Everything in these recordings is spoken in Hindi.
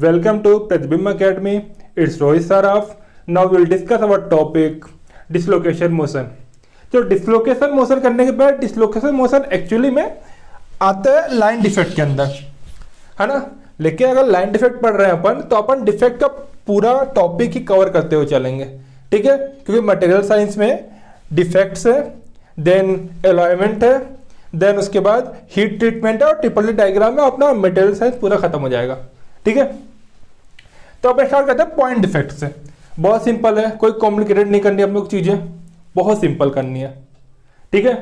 Welcome to Pratibimb Academy. It's Rohit Saraf. Now we'll discuss our topic dislocation motion. तो डिसलोकेशन मोशन करने के बाद डिसलोकेशन मोशन एक्चुअली में आता है लाइन डिफेक्ट के अंदर, है ना। लेकिन अगर लाइन डिफेक्ट पढ़ रहे हैं अपन तो अपन डिफेक्ट का पूरा टॉपिक ही कवर करते हुए चलेंगे, ठीक है। क्योंकि मटेरियल साइंस में डिफेक्ट्स है, देन एलॉयमेंट है, देन उसके बाद हीट ट्रीटमेंट है और ट्रिपल डायग्राम में अपना मटेरियल साइंस पूरा खत्म हो जाएगा, ठीक है। तो अपन स्टार्ट करते हैं पॉइंट डिफेक्ट से। बहुत सिंपल है, कोई कॉम्प्लिकेटेड नहीं करनी अपने को, चीजें बहुत सिंपल करनी है, ठीक है।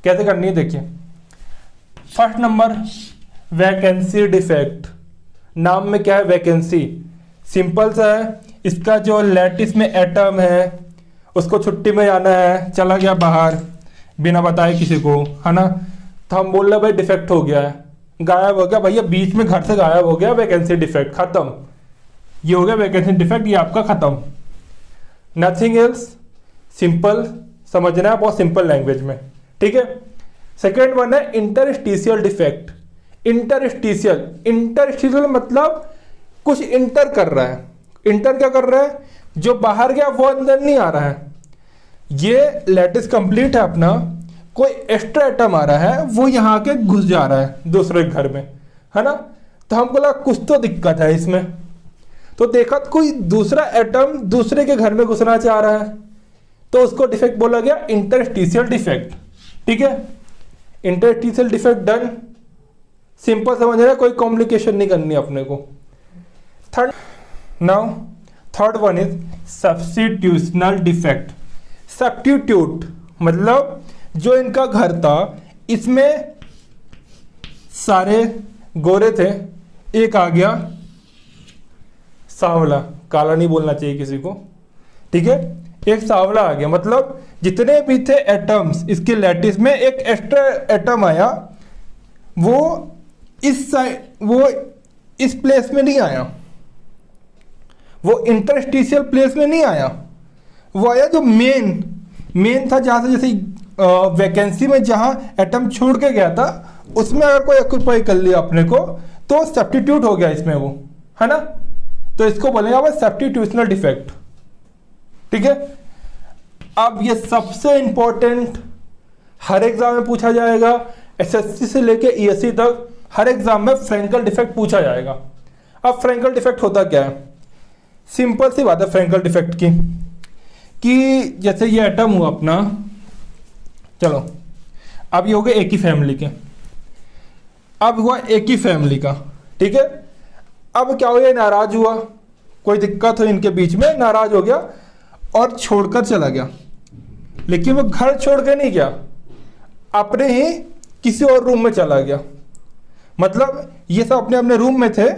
कैसे करनी है देखिए। First number vacancy defect. नाम में क्या है? वैकेंसी। सिंपल सा है, इसका जो लैटिस में एटम है उसको छुट्टी में जाना है, चला गया बाहर बिना बताए किसी को, है ना। तो हम बोल रहे भाई डिफेक्ट हो गया है, गायब हो गया भैया, बीच में घर से गायब हो गया, वैकेंसी डिफेक्ट खत्म। ये हो गया वैकेंसी डिफेक्ट, ये आपका खत्म। Nothing else. सिंपल समझना है, बहुत सिंपल लैंग्वेज में, ठीक है। सेकेंड वन है इंटरस्टिशियल डिफेक्ट। इंटरस्टिशियल मतलब कुछ इंटर कर रहा है। इंटर क्या कर रहा है? जो बाहर गया वो अंदर नहीं आ रहा है। ये लैटिस कंप्लीट है अपना, कोई एक्स्ट्रा एटम आ रहा है, वो यहाँ के घुस जा रहा है दूसरे घर में, है ना। तो हमको लगा कुछ तो दिक्कत है इसमें, तो देखा तो कोई दूसरा एटम दूसरे के घर में घुसना चाह रहा है, तो उसको डिफेक्ट बोला गया इंटरस्टिशियल डिफेक्ट, ठीक है। Interstitial defect done. सिंपल समझ रहे, कोई कॉम्प्लिकेशन नहीं करनी अपने को। Third one is substitutional defect. Substitute मतलब जो इनका घर था इसमें सारे गोरे थे, एक आ गया सांवला, काला नहीं बोलना चाहिए किसी को, ठीक है। एक सांवला आ गया, मतलब जितने भी थे एटम्स इसके लैटिस में एक एक्स्ट्रा एटम आया, वो इस साइड, वो इस प्लेस में नहीं आया, वो इंटरस्टिशियल प्लेस में नहीं आया, वो आया जो मेन था, जहां से जैसे वैकेंसी में जहां एटम छोड़ के गया था उसमें अगर कोई ऑक्यूपाई कर लिया अपने को तो सब्स्टिट्यूट हो गया इसमें वो, है ना। तो इसको बोलेंगे आप सब्स्टिट्यूशनल डिफेक्ट, ठीक है। अब ये सबसे इंपॉर्टेंट, हर एग्जाम में पूछा जाएगा, एसएससी से लेके ईएससी तक हर एग्जाम में फ्रैंकल डिफेक्ट पूछा जाएगा। अब फ्रैंकल डिफेक्ट होता क्या है? सिंपल सी बात है फ्रैंकल डिफेक्ट की, कि जैसे ये एटम हुआ अपना, चलो अब ये हो गए एक ही फैमिली के, अब हुआ एक ही फैमिली का, ठीक है। अब क्या हो गया, नाराज हुआ, कोई दिक्कत हो इनके बीच में, नाराज हो गया और छोड़कर चला गया। लेकिन वो घर छोड़ के नहीं गया, अपने ही किसी और रूम में चला गया। मतलब ये सब अपने अपने रूम में थे,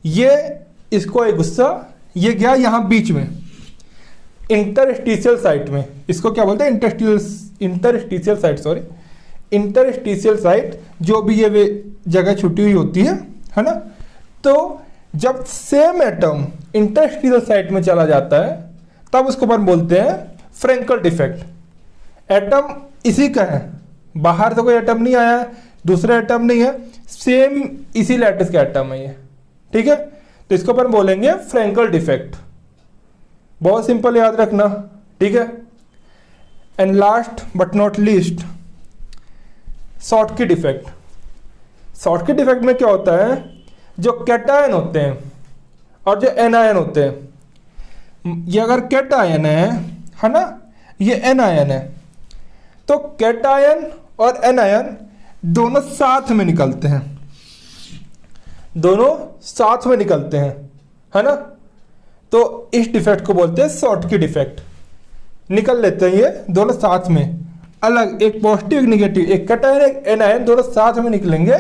ये इसको एक गुस्सा, ये गया यहाँ बीच में इंटरस्टिशियल साइट में। इसको क्या बोलते हैं? Interstitial site, sorry interstitial site, जो भी ये जगह छुट्टी हुई होती है ना। तो जब सेम एटम इंटरस्टिशियल साइट में चला जाता है तब उसको अपन बोलते हैं फ्रैंकल डिफेक्ट। एटम इसी का है, बाहर से कोई एटम नहीं आया है, दूसरा एटम नहीं है, सेम इसी लैटिस का एटम है ये, ठीक है। तो इसको अपन बोलेंगे फ्रैंकल डिफेक्ट। बहुत सिंपल याद रखना, ठीक है। And last but not least, Schottky defect. Schottky defect में क्या होता है? जो कैटायन होते हैं और जो एनायन होते हैं, ये अगर कैटायन है ना, ये एनायन है, तो कैटायन और एनायन दोनों साथ में निकलते हैं, दोनों साथ में निकलते हैं, है ना। तो इस डिफेक्ट को बोलते हैं शॉर्टकी डिफेक्ट। निकल लेते हैं ये दोनों साथ में, अलग, एक पॉजिटिव एक निगेटिव, एक कैटायन एक एनायन दोनों साथ में निकलेंगे,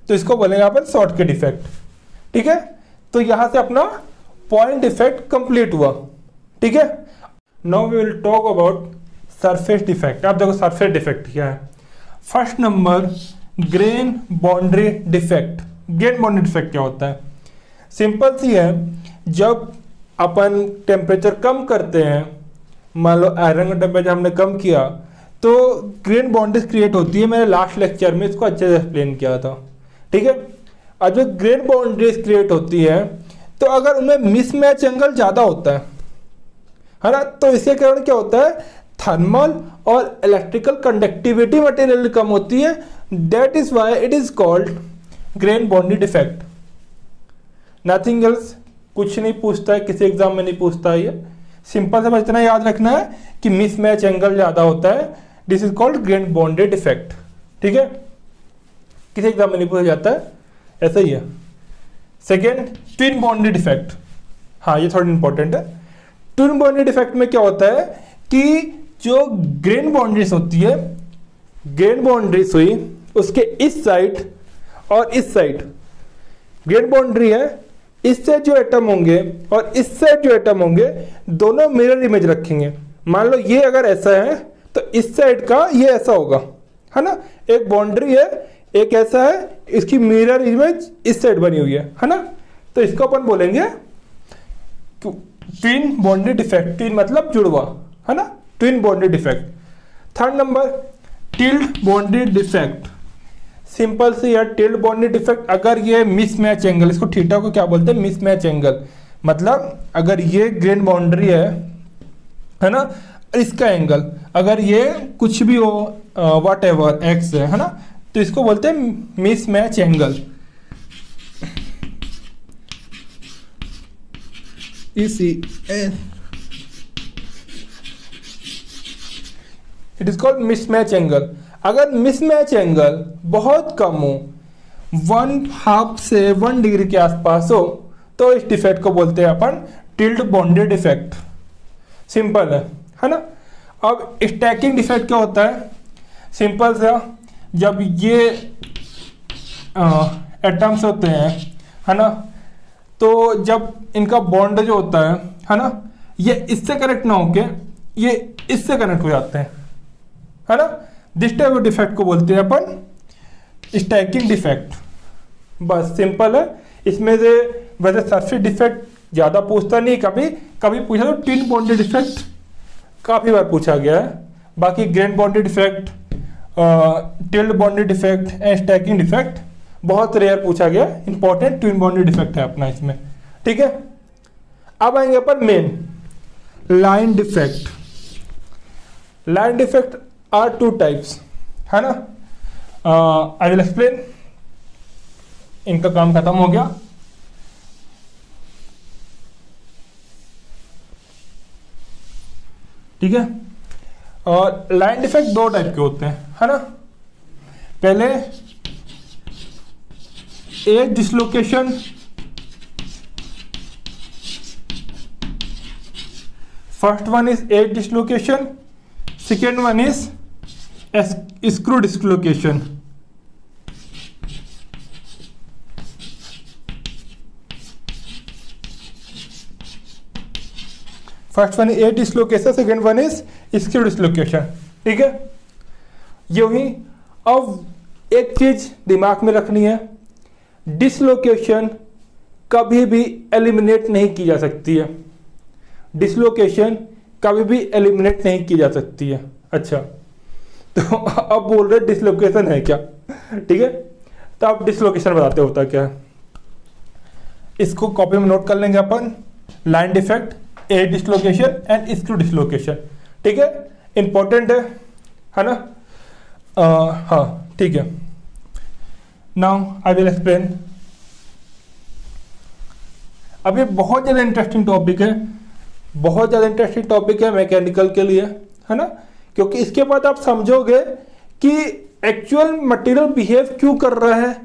तो इसको बोलेंगे अपन शॉर्टकी डिफेक्ट, ठीक है। तो यहां से अपना पॉइंट डिफेक्ट कंप्लीट हुआ, ठीक है। Now we will talk about surface defect. आप देखो सरफेस डिफेक्ट क्या है। First number grain boundary defect. Grain boundary defect क्या होता है? सिंपल सी है, जब अपन टेम्परेचर कम करते हैं, मान लो आयरन का टेम्परेचर हमने कम किया तो ग्रेन बाउंड्रीज क्रिएट होती है। मैंने लास्ट लेक्चर में इसको अच्छे से एक्सप्लेन किया था, ठीक है। और जो ग्रेन बाउंड्रीज क्रिएट होती है, तो अगर उनमें मिसमैच एंगल ज़्यादा होता है ना, तो इसके कारण क्या होता है, थर्मल और इलेक्ट्रिकल कंडक्टिविटी मटेरियल कम होती है। That is why it is called grain bonded effect. Nothing else, कुछ नहीं पूछता है, किसी एग्जाम में नहीं पूछता है। ये सिंपल से बस इतना याद रखना है कि मिसमैच एंगल ज़्यादा होता है, this is called grain bonded effect. ठीक है, किसी एग्जाम में नहीं पूछा जाता है, ऐसा ही है। Second, twin bonded effect. हाँ, ये थोड़ा इंपॉर्टेंट है। ट्विन बॉन्डेड इफेक्ट में क्या होता है कि जो ग्रेन बाउंड्रीज होती है, ग्रेन बाउंड्रीज हुई उसके इस साइड और इस साइड, ग्रेन बाउंड्री है, इससे जो एटम होंगे और इस साइड जो एटम होंगे दोनों मिरर इमेज रखेंगे। मान लो ये अगर ऐसा है तो इस साइड का ये ऐसा होगा, है ना, एक बाउंड्री है, एक ऐसा है, इसकी मिरर इमेज इस साइड बनी हुई है ना, तो इसको अपन बोलेंगे ट्विन बॉन्डेड इफेक्ट। ट्विन मतलब जुड़वा, है ना, twin bonded effect. Third number, tilt bonded effect. Simple से यार, टिल्ट बॉन्डेड इफेक्ट, अगर ये मिसमैच एंगल, इसको थीटा को क्या बोलते हैं, मिसमैच एंगल। मतलब अगर ये ग्रेन बाउंड्री है ना, इसका एंगल अगर ये कुछ भी हो, वट एवर एक्स है ना, तो इसको बोलते हैं mismatch angle. It is called mismatch angle. अगर मिसमैच एंगल बहुत कम हो, 1/2 से 1 डिग्री के आसपास हो, तो इस डिफेक्ट को बोलते हैं अपन टिल्ट बॉन्डेड इफेक्ट। सिंपल है ना। अब स्टैकिंग डिफेक्ट क्या होता है, सिंपल सा, जब ये एटम्स होते हैं, है ना, तो जब इनका बॉन्ड जो होता है ना, ये इससे कनेक्ट ना होके ये इससे कनेक्ट हो जाते हैं, है ना, दिस टाइप ऑफ डिफेक्ट को बोलते हैं अपन स्टैकिंग डिफेक्ट। बस सिंपल है। इसमें से वैसे सरफेस डिफेक्ट ज़्यादा पूछता नहीं, कभी कभी पूछा तो टिन बॉन्डेड डिफेक्ट काफ़ी बार पूछा गया है। बाकी grain bonded defect, tilt bonded defect and stacking defect बहुत रेयर पूछा गया। इंपॉर्टेंट ट्विन बॉन्डेड डिफेक्ट है अपना इसमें। ठीक है, अब आएंगे अपन main line defect. Line defect are 2 types, है ना। I will explain. इनका काम खत्म हो गया। ठीक है, और लाइन डिफेक्ट 2 टाइप के होते हैं, है ना। पहले edge dislocation, first one is edge dislocation, second one is screw dislocation. First one is edge dislocation, second one is screw dislocation. ठीक है, ये हुई। अब एक चीज दिमाग में रखनी है, डिसलोकेशन कभी भी एलिमिनेट नहीं की जा सकती है। डिसलोकेशन कभी भी एलिमिनेट नहीं की जा सकती है। अच्छा, तो अब बोल रहे डिसलोकेशन है क्या। ठीक है, तो अब डिसलोकेशन बताते होता क्या है। इसको कॉपी में नोट कर लेंगे अपन, line defect, edge dislocation and screw dislocation. ठीक है, इंपॉर्टेंट है ना। हाँ ठीक है, नाउ आई विल एक्सप्लेन। अब ये बहुत ज़्यादा इंटरेस्टिंग टॉपिक है, बहुत ज़्यादा इंटरेस्टिंग टॉपिक है मैकेनिकल के लिए, है ना, क्योंकि इसके बाद आप समझोगे कि एक्चुअल मटेरियल बिहेव क्यों कर रहा है,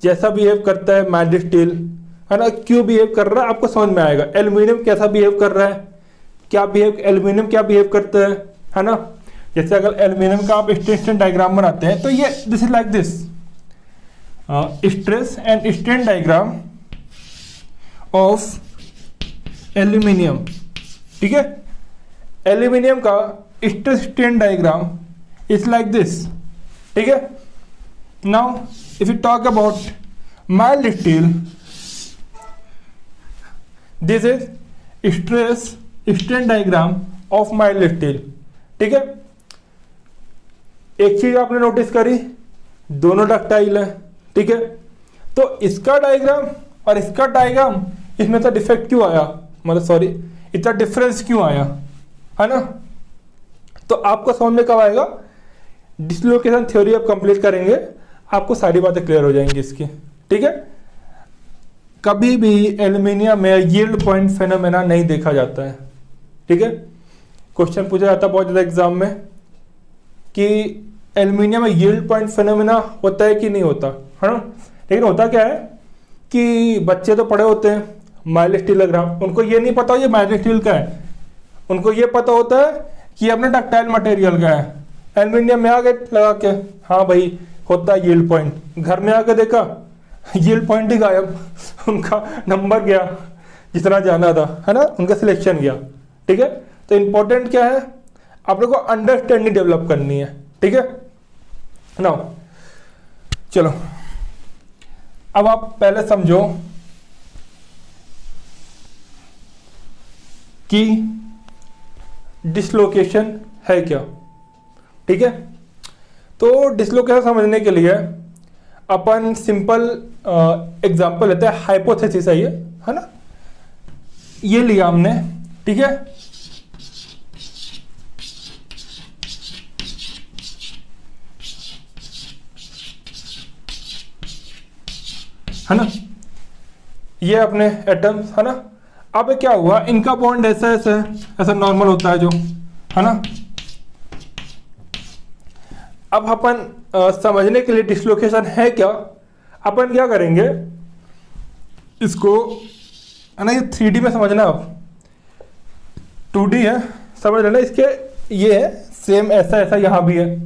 जैसा बिहेव करता है माइल्ड स्टील, है ना, क्यों बिहेव कर रहा है आपको समझ में आएगा। एल्यूमिनियम कैसा बिहेव कर रहा है, एल्यूमिनियम क्या बिहेव करता है ना। जैसे अगर एल्यूमिनियम का आप स्ट्रेन डायग्राम बनाते हैं तो ये this is like this, stress and strain diagram of aluminium. ठीक है, एल्यूमिनियम का stress strain diagram is like this. ठीक है, now if you talk about mild steel, this is stress strain diagram of mild steel. ठीक है, एक चीज आपने नोटिस करी, दोनों डक्टाइल है। ठीक है, तो इसका डायग्राम और इसका डायग्राम इसमें इतना डिफेक्ट क्यों आया, मतलब सॉरी इतना डिफरेंस क्यों आया, है ना। तो आपको समझ में कब आएगा, डिसलोकेशन थ्योरी आप कंप्लीट करेंगे, आपको सारी बातें क्लियर हो जाएंगी इसकी, ठीक है। कभी भी एल्यूमिनियम में यील्ड पॉइंट फेनोमेना नहीं देखा जाता है, ठीक है। क्वेश्चन पूछा जाता है बहुत ज़्यादा एग्जाम में कि एल्यूमिनियम में यील्ड पॉइंट फेनोमेना होता है कि नहीं होता, है ना। लेकिन होता क्या है कि बच्चे तो पढ़े होते हैं माइल्ड स्टील डायग्राम, उनको ये नहीं पता ये माइल्ड स्टील का है, उनको ये पता होता है कि अपने डक्टाइल मटेरियल का है। एल्यूमिनियम में आगे लगा के हाँ भाई होता है यील्ड पॉइंट, घर में आके देखा यील्ड पॉइंट ही गायब, उनका नंबर गया जितना जाना था, है ना, उनका सिलेक्शन गया, ठीक है। तो इंपॉर्टेंट क्या है, आप लोग को अंडरस्टैंडिंग डेवलप करनी है, ठीक है ना। चलो अब आप पहले समझो कि डिसलोकेशन है क्या, ठीक है। तो डिसलोकेशन समझने के लिए अपन सिंपल एग्जांपल लेते हैं, हाइपोथेसिस है ये, है ना, ये लिया हमने, ठीक है। है ना, ये अपने एटम्स, है ना। अब क्या हुआ, इनका बॉन्ड ऐसा ऐसा ऐसा नॉर्मल होता है जो, है ना। अब अपन समझने के लिए डिसलोकेशन है क्या, अपन क्या करेंगे इसको, है ना, ये 3D में समझना, अब 2D है समझ लेना। इसके ये है सेम ऐसा ऐसा यहाँ भी है,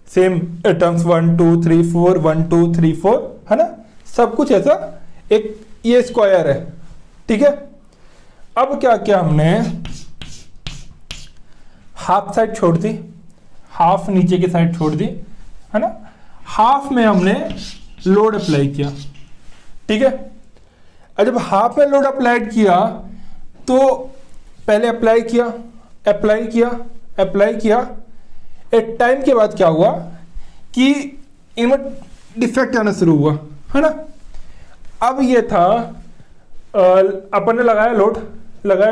सेम एटम्स 1 2 3 4 1 2 3 4, है ना, सब कुछ ऐसा एक ये स्क्वायर है, ठीक है। अब क्या किया हमने, हाफ साइड छोड़ दी, हाफ नीचे की साइड छोड़ दी, है ना, हाफ में हमने लोड अप्लाई किया, ठीक है। और जब हाफ में लोड अप्लाइड किया तो पहले अप्लाई किया अप्लाई किया अप्लाई किया, एक टाइम के बाद क्या हुआ कि इनमें डिफेक्ट आना शुरू हुआ, है ना। अब ये था अपन ने लगाया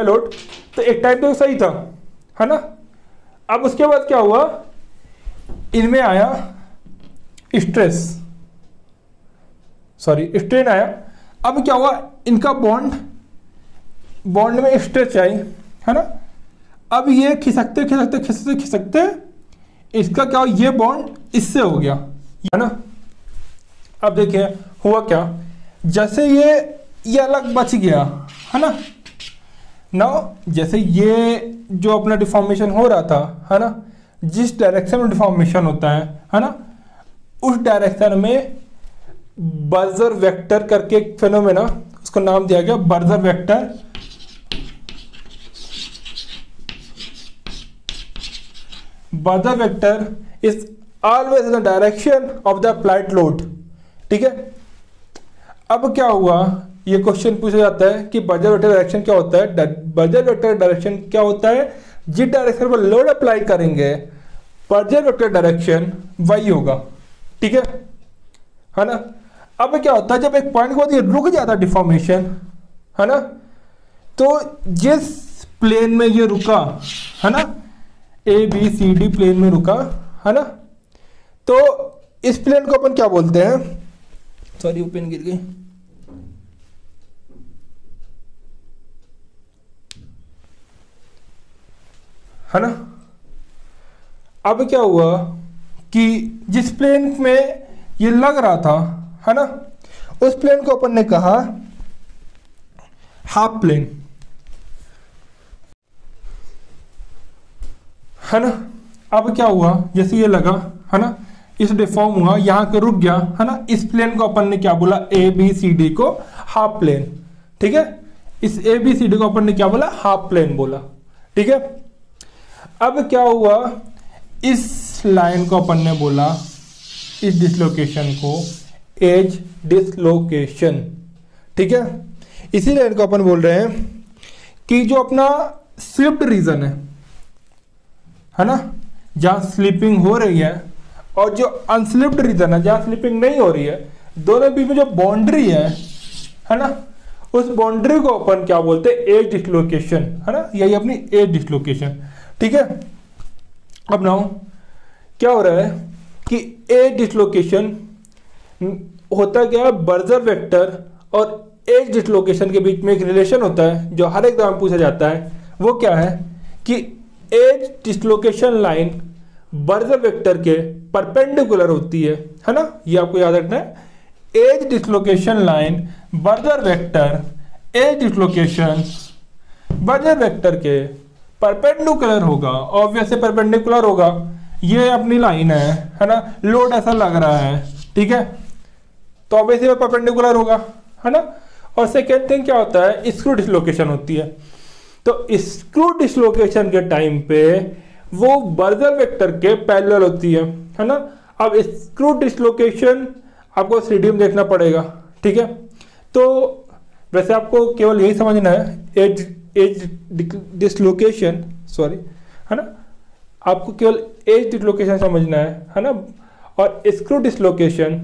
लोड, तो एक टाइम तो सही था, है ना। अब उसके बाद क्या हुआ, इनमें आया स्ट्रेन आया। अब क्या हुआ, इनका बॉन्ड में स्ट्रेच आई, है ना। अब ये खिसकते इसका क्या हुआ, ये बॉन्ड इससे हो गया, है ना। अब देखिए हुआ क्या, जैसे ये अलग बच गया, है ना। जैसे ये जो अपना डिफॉर्मेशन हो रहा था, है ना, जिस डायरेक्शन में डिफॉर्मेशन होता है ना, उस डायरेक्शन में बर्जर वेक्टर करके एक फेनोमेना, उसको नाम दिया गया Berger vector. Berger vector is always in the direction of the applied load, ठीक है। अब क्या हुआ, ये क्वेश्चन पूछा जाता है कि बर्जर वेक्टर डायरेक्शन क्या होता है। बर्जर वेक्टर डायरेक्शन क्या होता है, जिस डायरेक्शन पर लोड अप्लाई करेंगे बर्जर वेक्टर डायरेक्शन वही होगा, ठीक है ना। अब क्या होता है, जब एक पॉइंट के बाद ये रुक जाता है डिफॉर्मेशन, है ना, तो जिस प्लेन में ये रुका, है ना, ABCD प्लेन में रुका, है ना, तो इस प्लेन को अपन क्या बोलते हैं, सॉरी वो पेन गिर गई, है ना। अब क्या हुआ कि जिस प्लेन में ये लग रहा था, है ना, उस प्लेन को अपन ने कहा हाफ प्लेन, है ना। अब क्या हुआ, जैसे ये लगा, है ना, इस डिफॉर्म हुआ, यहां के रुक गया, है ना। इस प्लेन को अपन ने क्या बोला, ABCD को हाफ प्लेन, ठीक है। इस ABCD को अपन ने क्या बोला, हाफ प्लेन बोला, ठीक है। अब क्या हुआ, इस लाइन को अपन ने बोला, इस डिसलोकेशन को एज डिसलोकेशन, ठीक है। इसी लाइन को अपन बोल रहे हैं कि जो अपना स्लिप्ड रीजन है ना, जहां स्लिपिंग हो रही है, और जो अनस्लिप्ड रीजन है जहां स्लिपिंग नहीं हो रही है, दोनों बीच में जो बाउंड्री है ना, उस बाउंड्री को अपन क्या बोलते हैं, एज डिसलोकेशन, है ना, यही अपनी एज डिसलोकेशन। ठीक है, अब नाउ क्या हो रहा है कि एज डिसलोकेशन होता क्या है, बर्जर वेक्टर और एज डिसलोकेशन के बीच में एक रिलेशन होता है जो हर एग्जाम में पूछा जाता है। वो क्या है कि edge dislocation line Burgers vector के परपेंडिकुलर होती है ना, ये आपको याद रखना है। Edge dislocation line Burgers vector, edge dislocation Burgers vector के परपेंडिकुलर होगा, ऑब्वियसली परपेंडिकुलर होगा। ये अपनी लाइन है ना, लोड ऐसा लग रहा है, ठीक है, तो ऑब्वियसली परपेंडिकुलर होगा, है ना। और सेकेंड थिंग क्या होता है, स्क्रू डिसलोकेशन होती है। तो स्क्रू डिसलोकेशन के टाइम पे वो बर्जर वेक्टर के पैरेलल होती है ना। अब स्क्रू डिसलोकेशन आपको 3D में देखना पड़ेगा, ठीक है। तो वैसे आपको केवल यही समझना है, एज डिसलोकेशन, सॉरी, है ना, आपको केवल एज डिसलोकेशन समझना है ना। और स्क्रू डिसलोकेशन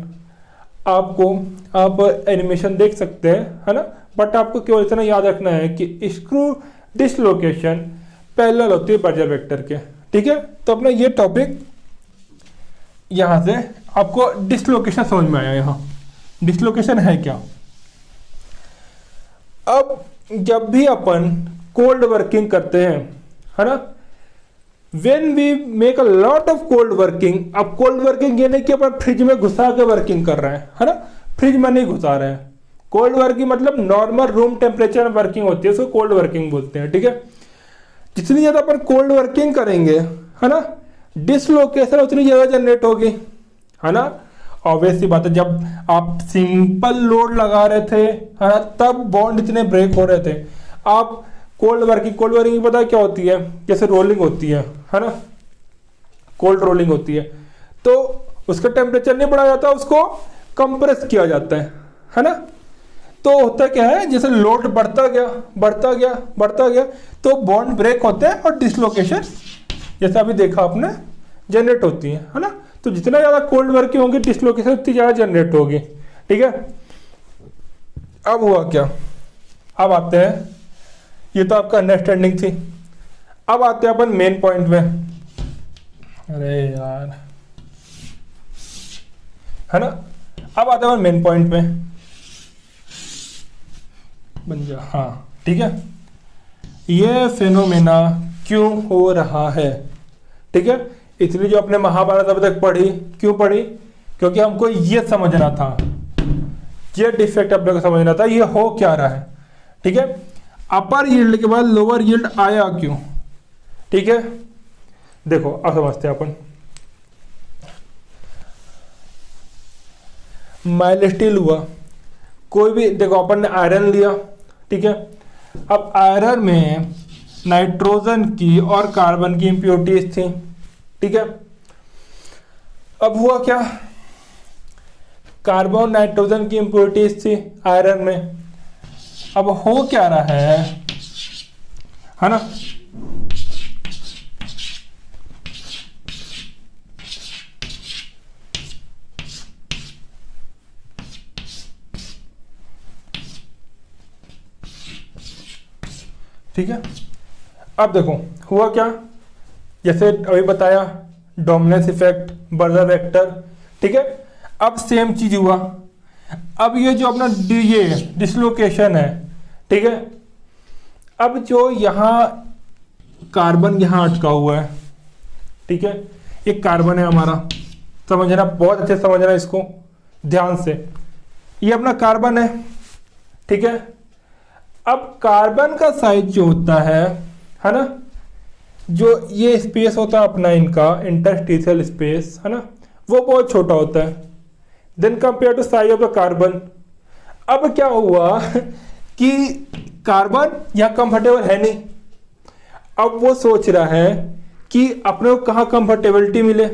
आपको, आप एनिमेशन देख सकते हैं, है ना, बट आपको केवल इतना याद रखना है कि स्क्रू डिसलोकेशन पैरेलल होती है बर्जर वेक्टर के, ठीक है। तो अपना ये टॉपिक यहां से आपको डिसलोकेशन समझ में आया। यहां डिसलोकेशन है क्या। अब जब भी अपन कोल्ड वर्किंग करते हैं, है ना, when we make a lot of cold working, अब कोल्ड वर्किंग ये नहीं कि अपन फ्रिज में घुसा के वर्किंग कर रहे हैं, है ना, फ्रिज में नहीं घुसा रहे हैं। कोल्ड वर्किंग मतलब नॉर्मल रूम टेम्परेचर में वर्किंग होती है, उसको कोल्ड वर्किंग बोलते हैं, ठीक है। जितनी ज्यादा अपन कोल्ड वर्किंग करेंगे, है ना, डिसलोकेशन उतनी ज्यादा जनरेट होगी, है ना। ऑब्वियसली बात है, जब आप सिंपल लोड लगा रहे थे, है ना, तब बॉन्ड इतने ब्रेक हो रहे थे। आप कोल्ड वर्किंग पता है क्या होती है, जैसे रोलिंग होती है ना, कोल्ड रोलिंग होती है, तो उसका टेम्परेचर नहीं बढ़ाया जाता, उसको कंप्रेस किया जाता है ना। तो होता क्या है, जैसे लोड बढ़ता गया तो बॉन्ड ब्रेक होते हैं और डिसलोकेशन जैसे अभी देखा आपने जनरेट होती है ना। तो जितना ज्यादा कोल्ड वर्किंग होगी डिसलोकेशन उतनी ज्यादा जनरेट होगी, ठीक है। अब हुआ क्या, अब आते हैं, ये तो आपका अंडरस्टैंडिंग थी। अब आते हैं अपन मेन पॉइंट में। अरे यार, है ना, अब आते हैं अपन मेन पॉइंट में, बन जा, हाँ, ठीक है। ये फेनोमेना क्यों हो रहा है, ठीक है। इसलिए जो अपने महाभारत अभी तक पढ़ी, क्यों पढ़ी, क्योंकि हमको ये समझना था, ये डिफेक्ट अपने को समझना था, ये हो क्या रहा है, ठीक है। अपर यील्ड के बाद लोअर यील्ड आया क्यों, ठीक है। देखो अब समझते हैं अपन। माइल्ड स्टील हुआ, कोई भी, देखो अपन ने आयरन लिया, ठीक है। अब आयरन में नाइट्रोजन की और कार्बन की इंप्योरिटीज थी, ठीक है। अब हुआ क्या, कार्बन नाइट्रोजन की इंप्योरिटीज थी आयरन में। अब हो क्या रहा है ना, ठीक है। अब देखो हुआ क्या, जैसे अभी बताया डोमिनेंस इफेक्ट, बर्जर वेक्टर, ठीक है। अब सेम चीज हुआ, अब ये जो अपना ये डिसलोकेशन है, ठीक है। अब जो यहाँ कार्बन यहाँ अटका हुआ है, ठीक है, ये कार्बन है हमारा, समझना, बहुत अच्छे से समझना इसको ध्यान से। ये अपना कार्बन है, ठीक है। अब कार्बन का साइज जो होता है ना, जो ये स्पेस होता है अपना इनका इंटरस्टिशियल स्पेस, है ना, वो बहुत छोटा होता है then compare to size of the carbon. अब क्या हुआ कि कार्बन यहाँ कंफर्टेबल है नहीं, अब वो सोच रहा है कि अपने को कहाँ कंफर्टेबिलिटी मिले,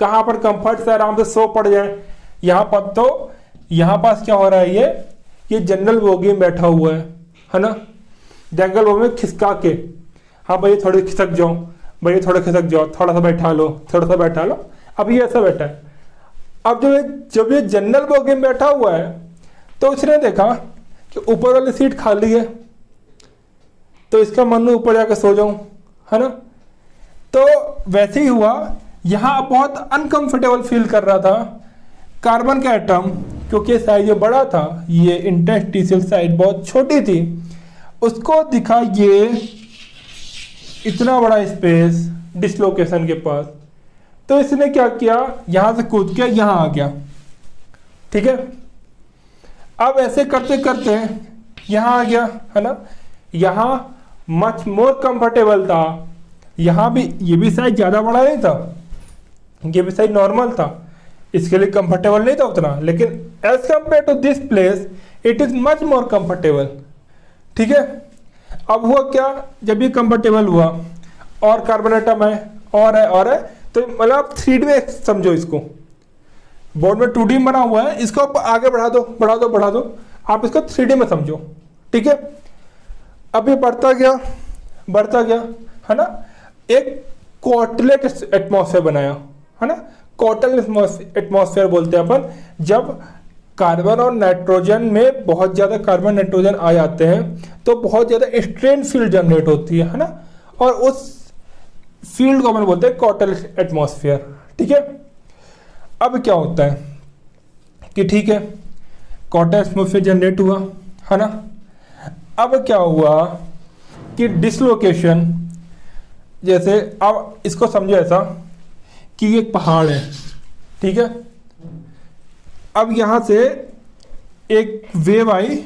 कहाँ पर कंफर्ट से आराम से सो पड़ जाए। यहाँ पर तो यहाँ पास क्या हो रहा है, ये जनरल बोगी में बैठा हुआ है ना, जनरल बोगी में खिसका के, हाँ भाई थोड़े खिसक जाओ, भाई थोड़ा खिसक जाओ, थोड़ा सा बैठा लो, थोड़ा सा बैठा लो। अब ये ऐसा बैठा है। अब जब ये जनरल बोगी में बैठा हुआ है तो उसने देखा कि ऊपर वाली सीट खाली है, तो इसका मन में ऊपर जाकर सो जाऊं, है ना। तो वैसे ही हुआ, यहाँ बहुत अनकंफर्टेबल फील कर रहा था। कार्बन का एटम क्योंकि साइज बड़ा था, ये इंटरस्टिशियल साइड बहुत छोटी थी, उसको दिखा ये इतना बड़ा स्पेस डिसलोकेशन के पास। तो इसने क्या किया, यहां से कूद के यहां आ गया, ठीक है। अब ऐसे करते करते यहां आ गया, है ना। यहां मच मोर कंफर्टेबल था, यहां भी ये भी साइज ज्यादा बड़ा नहीं था, ये भी साइज नॉर्मल था, इसके लिए कंफर्टेबल नहीं था उतना, लेकिन as compare to this place it is much more comfortable, ठीक है। अब हुआ क्या, जब ये कंफर्टेबल हुआ और कार्बन एटम है और है, तो मतलब आप 3D में समझो इसको, बोर्ड में 2D बना हुआ है, इसको आप आगे बढ़ा दो बढ़ा दो बढ़ा दो, आप इसको 3D में समझो, ठीक है। अब ये बढ़ता गया, है ना। एक कोटलेट एटमॉस्फेयर बनाया, है ना। कोटल एटमॉस्फेयर बोलते हैं अपन, जब कार्बन और नाइट्रोजन में बहुत ज़्यादा कार्बन नाइट्रोजन आ जाते हैं तो बहुत ज़्यादा स्ट्रेन फील्ड जनरेट होती है ना, और उस फील्ड को अपन बोलते हैं कोटल एटमॉस्फेयर, ठीक है। अब क्या होता है कि ठीक है, कोटल एटमॉस्फेयर जनरेट हुआ, है ना। अब क्या हुआ कि डिसलोकेशन, जैसे अब इसको समझो ऐसा कि एक पहाड़ है, ठीक है। अब यहां से एक वेव आई,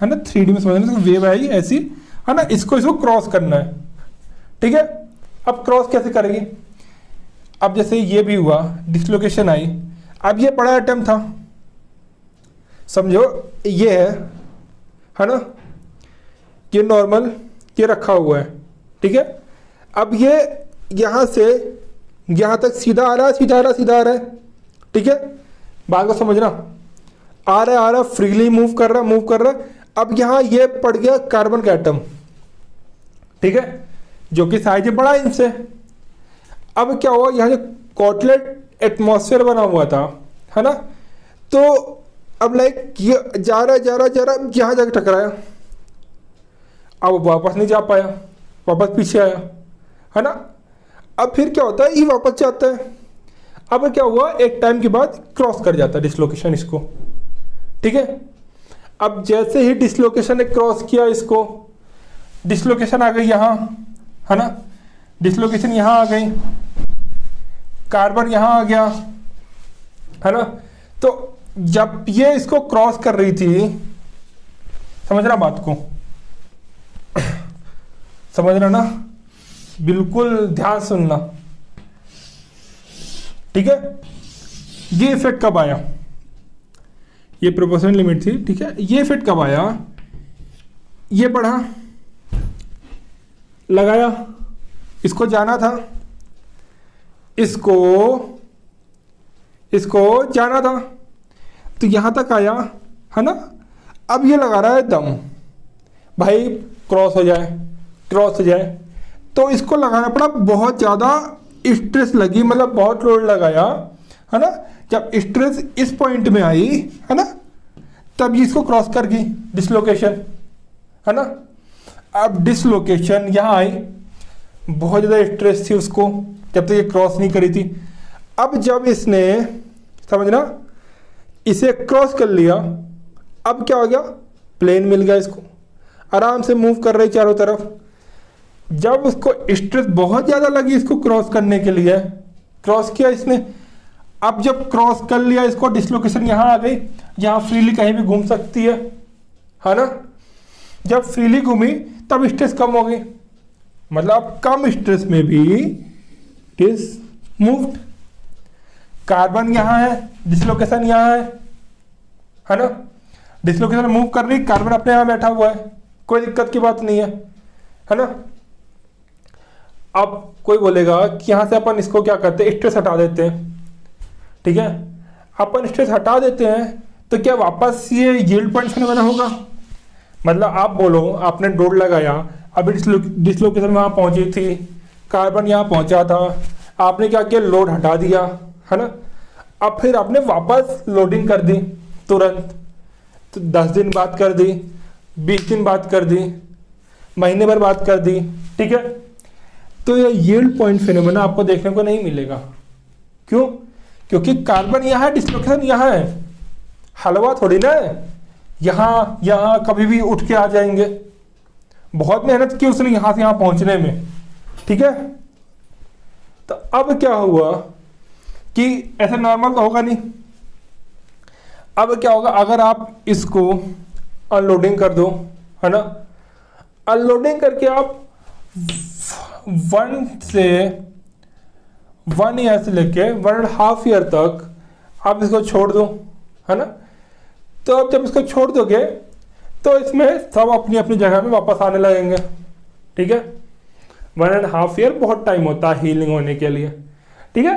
है ना, 3D में समझना, वेव आई ऐसी, है ना, इसको क्रॉस करना है, ठीक है। अब क्रॉस कैसे करेगी, अब जैसे ये भी हुआ, डिसलोकेशन आई, अब ये बड़ा एटम था, समझो ये है ना, ये नॉर्मल ये रखा हुआ है, ठीक है। अब ये यहां से यहां तक सीधा आ रहा है, ठीक है। बात को समझना, आ रहा फ्रीली मूव कर रहा। अब यहां ये पड़ गया कार्बन का एटम, ठीक है, जो कि साइज बड़ा है इनसे। अब क्या हुआ, यहां जो कोटलेट एटमॉस्फेयर बना हुआ था, है ना, तो अब लाइक ये जा रहा यहां जाकर टकराया, अब वापस नहीं जा पाया, वापस पीछे आया, है ना। अब फिर क्या होता है, ये वापस जाता है। अब क्या हुआ, एक टाइम के बाद क्रॉस कर जाता है डिसलोकेशन इसको, ठीक है। अब जैसे ही डिसलोकेशन ने क्रॉस किया इसको, डिसलोकेशन आ गई यहां, है ना, डिसलोकेशन यहां आ गई, कार्बन यहां आ गया, है ना। तो जब ये इसको क्रॉस कर रही थी, समझना बात को, समझना ना, बिल्कुल ध्यान सुनना, ठीक है। ये इफेक्ट कब आया, ये प्रोपोर्शनल लिमिट थी, ठीक है। ये इफेक्ट कब आया, ये बढ़ा, लगाया, इसको जाना था, इसको जाना था, तो यहां तक आया, है ना। अब ये लगा रहा है दम, भाई क्रॉस हो जाए, तो इसको लगाना पड़ा, बहुत ज़्यादा स्ट्रेस लगी, मतलब बहुत लोड लगाया, है ना। जब स्ट्रेस इस पॉइंट में आई, है ना, तब ये इसको क्रॉस कर गई डिसलोकेशन, है ना। अब डिसलोकेशन यहाँ आई, बहुत ज़्यादा स्ट्रेस थी उसको, जब तक ये क्रॉस नहीं करी थी। अब जब इसने, समझना, इसे क्रॉस कर लिया, अब क्या हो गया, प्लेन मिल गया इसको, आराम से मूव कर रही चारों तरफ। जब उसको स्ट्रेस बहुत ज़्यादा लगी इसको क्रॉस करने के लिए, क्रॉस किया इसने। अब जब क्रॉस कर लिया इसको, डिसलोकेशन यहाँ आ गई, यहाँ फ्रीली कहीं भी घूम सकती है ना। जब फ्रीली घूमी तब स्ट्रेस कम हो गई, मतलब कम स्ट्रेस में भी इट इज मूव्ड। कार्बन यहाँ है, डिसलोकेशन यहाँ है ना। डिसलोकेशन मूव कर रही, कार्बन अपने यहाँ बैठा हुआ है, कोई दिक्कत की बात नहीं है ना। अब कोई बोलेगा कि यहाँ से अपन इसको क्या करते हैं, स्ट्रेस हटा देते हैं, ठीक है। अपन स्ट्रेस हटा देते हैं तो क्या वापस ये यील्ड पॉइंट बना होगा, मतलब आप बोलो आपने डोड लगाया, अभी डिसलोकेशन वहाँ पहुँची थी, कार्बन यहाँ पहुँचा था, आपने क्या किया, लोड हटा दिया, है ना। अब फिर आपने वापस लोडिंग कर दी तुरंत, तो 10 दिन बात कर दी, 20 दिन बात कर दी, महीने भर बात कर दी, ठीक है। तो ये यील्ड पॉइंट फिनोमेना आपको देखने को नहीं मिलेगा। क्यों? क्योंकि कार्बन यहाँ है, डिसलोकेशन यहाँ है, हलवा थोड़ी ना है, यहाँ कभी भी उठ के आ जाएंगे। बहुत मेहनत की उसने यहाँ से यहाँ पहुँचने में, ठीक है। तो अब क्या हुआ कि ऐसे नॉर्मल तो होगा नहीं। अब क्या होगा, अगर आप इसको अनलोडिंग कर दो, है ना, अनलोडिंग करके आप 1 ईयर से लेके 1.5 ईयर तक आप इसको छोड़ दो, है ना। तो अब जब इसको छोड़ दोगे तो इसमें सब अपनी अपनी जगह में वापस आने लगेंगे, ठीक है। 1.5 ईयर बहुत टाइम होता है हीलिंग होने के लिए, ठीक है।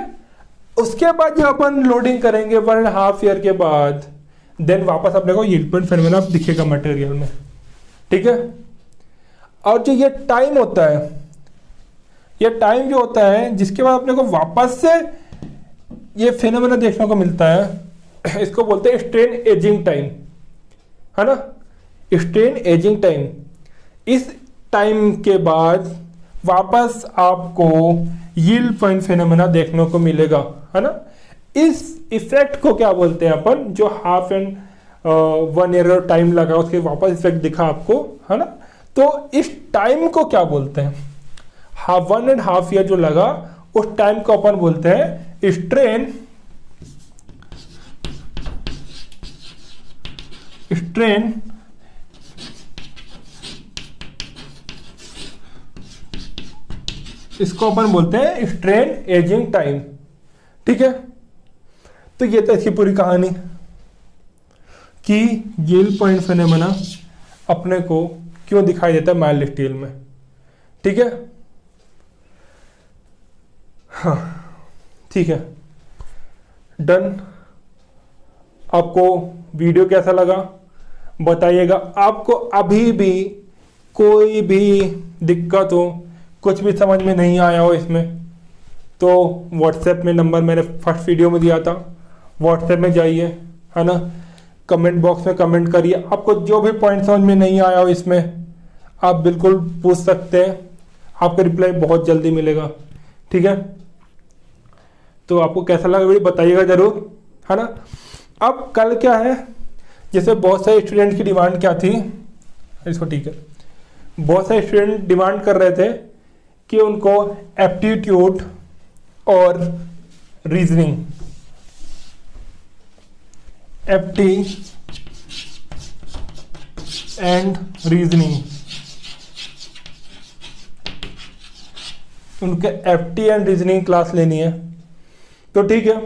उसके बाद जब अपन लोडिंग करेंगे 1.5 ईयर के बाद, देन वापस अपने को यील्ड पॉइंट फिनोमेना दिखेगा मटेरियल में, ठीक है। और जो ये टाइम होता है, ये टाइम जो होता है जिसके बाद अपने को वापस से ये फिनोमेना देखने को मिलता है, इसको बोलते हैं स्ट्रेन एजिंग टाइम, है ना, स्ट्रेन एजिंग टाइम। इस टाइम के बाद वापस आपको यील्ड पॉइंट फिनोमेना देखने को मिलेगा, है ना। इस इफेक्ट को क्या बोलते हैं अपन, जो 1/2 एंड 1 ईयर टाइम लगा उसके वापस इफेक्ट दिखा आपको, है ना। तो इस टाइम को क्या बोलते हैं, 1.5 ईयर जो लगा उस टाइम को अपन बोलते हैं स्ट्रेन इसको अपन बोलते हैं स्ट्रेन एजिंग टाइम, ठीक है। तो ये तो इसकी पूरी कहानी कि यील्ड पॉइंट फिनोमेना अपने को क्यों दिखाई देता है माइल्ड स्टील में, ठीक है। हाँ ठीक है, डन। आपको वीडियो कैसा लगा बताइएगा। आपको अभी भी कोई भी दिक्कत हो, कुछ भी समझ में नहीं आया हो इसमें, तो व्हाट्सएप में नंबर मैंने फर्स्ट वीडियो में दिया था, व्हाट्सएप में जाइए, है ना, कमेंट बॉक्स में कमेंट करिए। आपको जो भी पॉइंट समझ में नहीं आया हो इसमें आप बिल्कुल पूछ सकते हैं, आपका रिप्लाई बहुत जल्दी मिलेगा, ठीक है। तो आपको कैसा लगा वीडियो बताइएगा ज़रूर, है ना। अब कल क्या है, जैसे बहुत सारे स्टूडेंट की डिमांड क्या थी, इसको ठीक है, बहुत सारे स्टूडेंट डिमांड कर रहे थे कि उनको एप्टीट्यूड और रीजनिंग, एप्टी एंड रीजनिंग, उनके एप्टी एंड रीजनिंग क्लास लेनी है। तो ठीक है,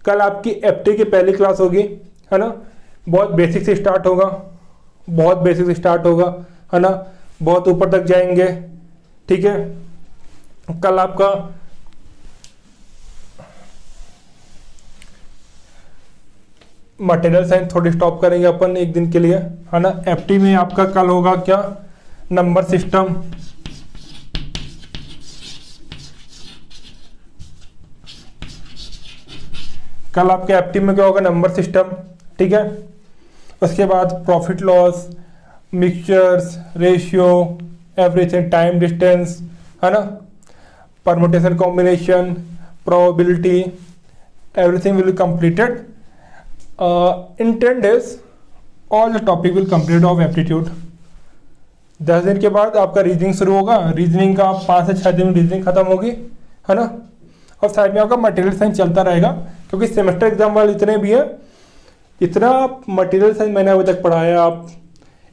कल आपकी एप्टी की पहली क्लास होगी, है ना। बहुत बेसिक से स्टार्ट होगा, बहुत बेसिक से स्टार्ट होगा, है ना, बहुत ऊपर तक जाएंगे, ठीक है। कल आपका मटेरियल साइंस थोड़ी स्टॉप करेंगे अपन एक दिन के लिए, है ना। एप्टी में आपका कल होगा क्या, नंबर सिस्टम, कल आपके एप्टी में क्या होगा, नंबर सिस्टम, ठीक है। उसके बाद profit loss, mixtures, ratio, everything, time distance, है ना, permutation combination, probability, everything will be completed in 10 days। All the topic will complete of aptitude. 10 दिन के बाद आपका रीजनिंग शुरू होगा, रीजनिंग का 5 से 6 दिन में रीजनिंग खत्म होगी, है ना। और साइड में आपका मटेरियल साइंस चलता रहेगा, क्योंकि सेमेस्टर एग्जाम वाले इतने भी हैं, इतना मटेरियल साइंस मैंने अभी तक पढ़ाया। आप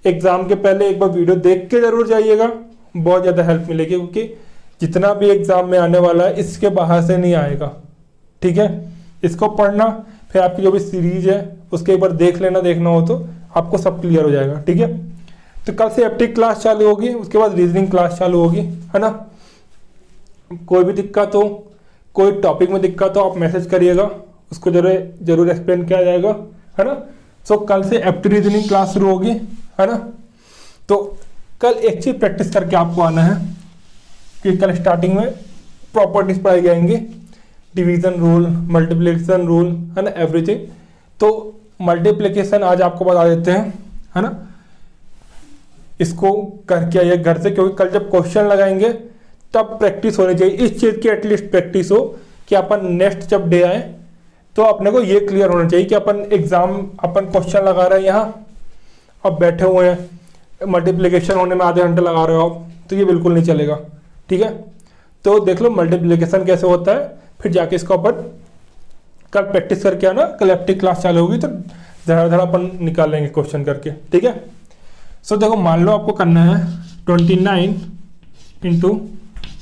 एग्ज़ाम के पहले एक बार वीडियो देख के ज़रूर जाइएगा, बहुत ज़्यादा हेल्प मिलेगी, क्योंकि जितना भी एग्ज़ाम में आने वाला है इसके बाहर से नहीं आएगा, ठीक है। इसको पढ़ना, फिर आपकी जो भी सीरीज है उसके एक बार देख लेना, देखना हो तो आपको सब क्लियर हो जाएगा, ठीक है। तो कल से एप्टी क्लास चालू होगी, उसके बाद रीजनिंग क्लास चालू होगी, है ना। कोई भी दिक्कत हो, कोई टॉपिक में दिक्कत हो, आप मैसेज करिएगा, उसको जरूर एक्सप्लेन किया जाएगा, है ना। सो कल से एप्टी रीजनिंग क्लास शुरू होगी, है ना। तो कल एक चीज़ प्रैक्टिस करके आपको आना है कि कल स्टार्टिंग में प्रॉपर्टीज पढ़ाई जाएंगी, डिवीजन रूल, मल्टीप्लिकेशन रूल, है ना, एवरीथिंग। तो मल्टीप्लिकेशन आज आपको बता देते हैं, है ना। इसको करके आइए घर से, क्योंकि कल जब क्वेश्चन लगाएंगे तब प्रैक्टिस होनी चाहिए, इस चीज़ की एटलीस्ट प्रैक्टिस हो कि अपन नेक्स्ट जब डे आए तो अपने को ये क्लियर होना चाहिए कि अपन क्वेश्चन लगा रहे हैं यहाँ, अब बैठे हुए हैं, मल्टीप्लिकेशन होने में आधे घंटे लगा रहे हो आप, तो ये बिल्कुल नहीं चलेगा, ठीक है। तो देख लो मल्टीप्लिकेशन कैसे होता है, फिर जाके इसको अपन कल प्रैक्टिस करके आना, कल एक्टिव क्लास चालू होगी तो धड़ा अपन निकाल लेंगे क्वेश्चन करके, ठीक है। सो देखो मान लो आपको करना है 29 ×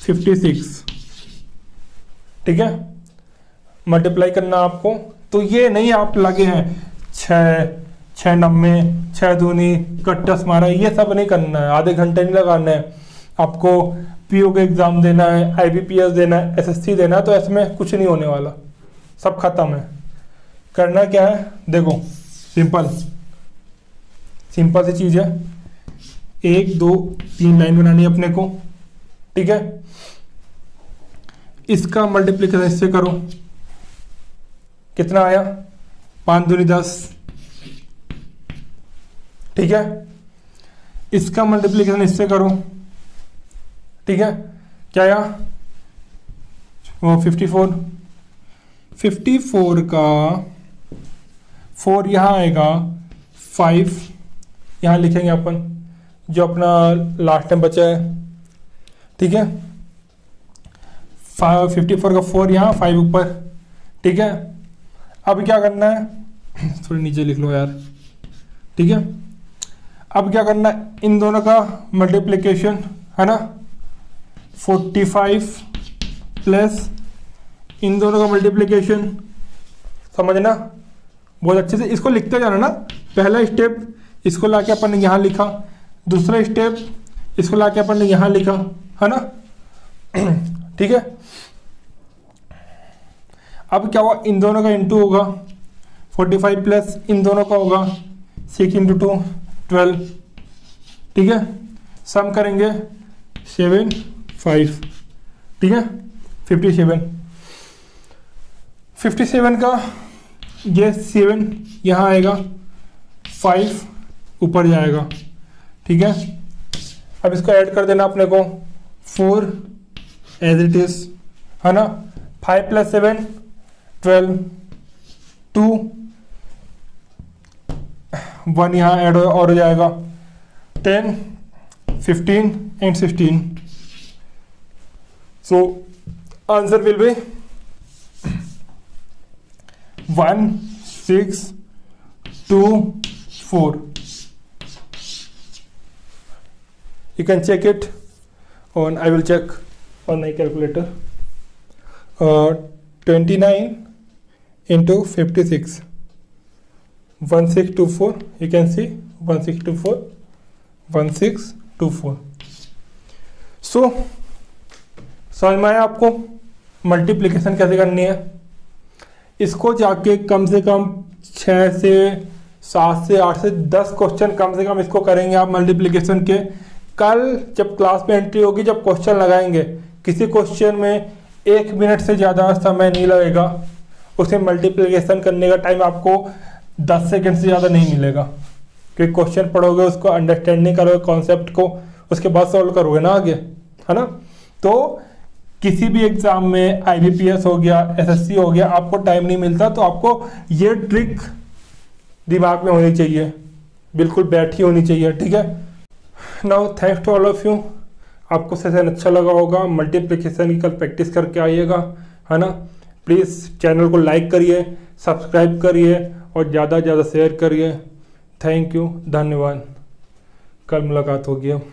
56, ठीक है, मल्टीप्लाई करना आपको। तो ये नहीं आप लगे हैं 6 90 6 दूनी कट्टस मारा, ये सब नहीं करना है, आधे घंटे नहीं लगाना है आपको। पीओ का एग्जाम देना है, IBPS देना है, SSC देना है, तो इसमें कुछ नहीं होने वाला, सब खत्म है। करना क्या है, देखो सिंपल सी चीज़ है, 1 2 3 लाइन बनानी है अपने को, ठीक है। इसका मल्टीप्लिकेशन इससे करो, कितना आया 5 दूनी 10, ठीक है। इसका मल्टीप्लिकेशन इससे करो, ठीक है, क्या आया वो 54 का 4 यहाँ आएगा, 5 यहाँ लिखेंगे अपन जो अपना लास्ट टाइम बचा है, ठीक है। 54 का 4 यहाँ, 5 ऊपर, ठीक है। अब क्या करना है, थोड़ी नीचे लिख लो यार, ठीक है। अब क्या करना है, इन दोनों का मल्टीप्लिकेशन, है ना, 45 प्लस इन दोनों का मल्टीप्लिकेशन, समझना बहुत अच्छे से, इसको लिखते जाना ना। पहला स्टेप इसको लाके अपन ने यहाँ लिखा, दूसरा स्टेप इसको लाके अपन ने यहाँ लिखा, है ना, ठीक है। अब क्या हुआ, इन दोनों का इंटू होगा 45 प्लस इन दोनों का होगा 6 × 2 12, ठीक है। सम करेंगे 7 5, ठीक है, 57 का ये 7 यहाँ आएगा, 5 ऊपर जाएगा, ठीक है। अब इसको ऐड कर देना अपने को, 4 एज इट इज, है ना, 5 + 7 12, 2 1 यहाँ ऐड और हो जाएगा, 10 15 and 16। So answer will be 1 6 2 4। You can check it on, I will check on my calculator. 29 × 56, 1624, you can see 1624 1624। सो समझ में आया आपको मल्टीप्लिकेशन कैसे करनी है। इसको जाके कम से कम 6 से 7 से 8 से 10 क्वेश्चन कम से कम इसको करेंगे आप मल्टीप्लिकेशन के। कल जब क्लास में एंट्री होगी, जब क्वेश्चन लगाएंगे, किसी क्वेश्चन में 1 मिनट से ज़्यादा समय नहीं लगेगा, उसे मल्टीप्लिकेशन करने का टाइम आपको 10 सेकंड से ज़्यादा नहीं मिलेगा, क्योंकि क्वेश्चन पढ़ोगे, उसको अंडरस्टैंडिंग करोगे कॉन्सेप्ट को, उसके बाद सॉल्व करोगे ना आगे, है ना। तो किसी भी एग्जाम में IBPS हो गया, SSC हो गया, आपको टाइम नहीं मिलता, तो आपको ये ट्रिक दिमाग में होनी चाहिए, बिल्कुल बैठी होनी चाहिए, ठीक है। Now thanks to all of you. आपको सेशन अच्छा लगा होगा, मल्टीप्लिकेशन की कल प्रैक्टिस करके आइएगा, है ना। प्लीज़ चैनल को लाइक करिए, सब्सक्राइब करिए और ज़्यादा से ज़्यादा शेयर करिए। थैंक यू, धन्यवाद। कल मुलाकात होगी अब।